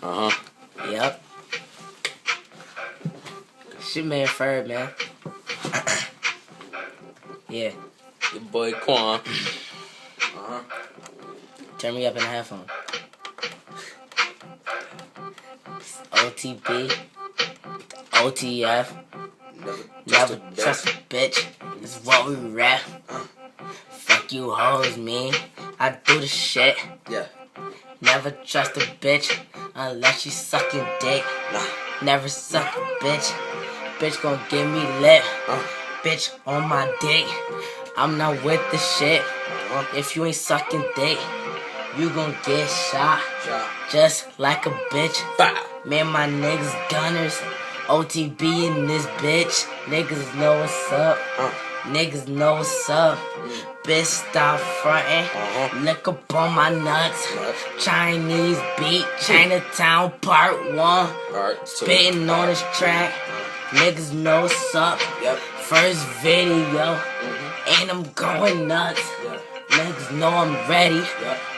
Yep. Shit, man, Ferb, man. Yeah. Your boy Quan. Turn me up in the headphone. OTP. OTF. Never trust a bitch. This is what we rap. Fuck you hoes, me. I do the shit. Yeah. Never trust a bitch unless she sucking dick. Never suck a bitch. Bitch gon' give me lip. Bitch on my dick. I'm not with the shit. If you ain't sucking dick, you gon' get shot. Just like a bitch. Me and my niggas gunners. OTB in this bitch. Niggas know what's up. Niggas know what's up. Bitch, stop frontin'. Look up on my nuts. Chinese beat. Chinatown part 1. Spittin' on this track. Niggas know what's up. First video. And I'm going nuts. Niggas know I'm ready.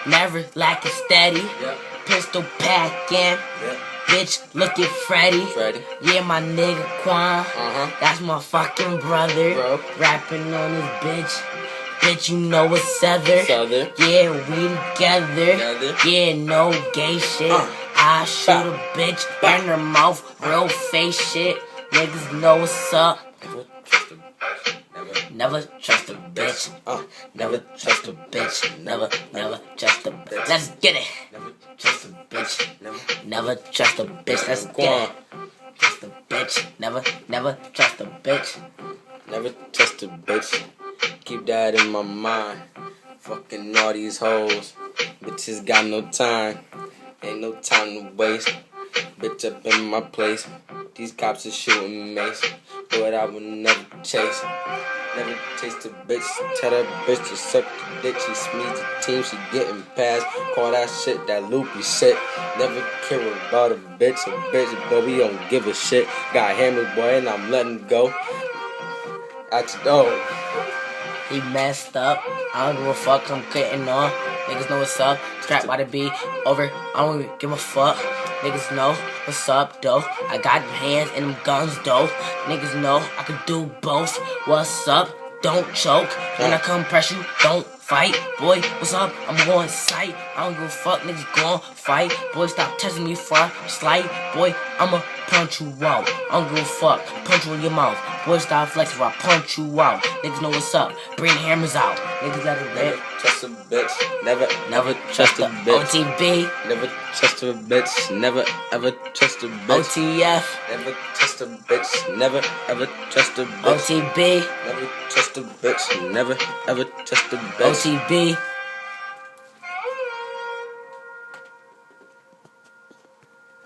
Never lacking steady. Pistol packin'. Bitch, look at Freddy. Yeah, my nigga Quan. That's my fucking brother. Rapping on this bitch. Bitch, you know it's Souther. Yeah, we together. Yeah, no gay shit. I shoot a bitch in her mouth. Real face shit. Niggas know what's up. Never trust a bitch. Never trust a bitch. Never trust a bitch. Let's get it. Never trust a bitch. Never trust a bitch. Let's get it. Trust a bitch. Never trust a bitch. Never trust a bitch. Keep that in my mind. Fucking all these hoes. Bitches got no time. Ain't no time to waste. Bitch up in my place. These cops are shooting mace. But I would never chase. Never taste a bitch. Tell that bitch to suck the dick. She smeeds the team. She getting past. Call that shit that loopy shit. Never care about a bitch, but we don't give a shit. Got hammered, boy, and I'm letting go. At your door. He messed up. I don't give a fuck. I'm cutting on. Niggas know what's up. Strapped by the beat. Over. I don't even give a fuck. Niggas know what's up, though. I got hands and them guns, though. Niggas know I could do both. What's up? Don't choke. When I come press you, don't fight. Boy, what's up? I'm going sight. I don't give a fuck. Niggas gon' fight. Boy, stop testing me for a slight. Boy, I'ma punch you out. I don't give a fuck. Punch you in your mouth. Boy, stop flexing or I punch you out. Niggas know what's up. Bring hammers out. Niggas let it rip. Trust a bitch. Never trust a bitch. OTB. Never trust a bitch. Never ever trust a bitch. OTF. Never trust a bitch. Never ever trust a bitch. OTB. Never trust a bitch. Never ever trust a bitch. OTB.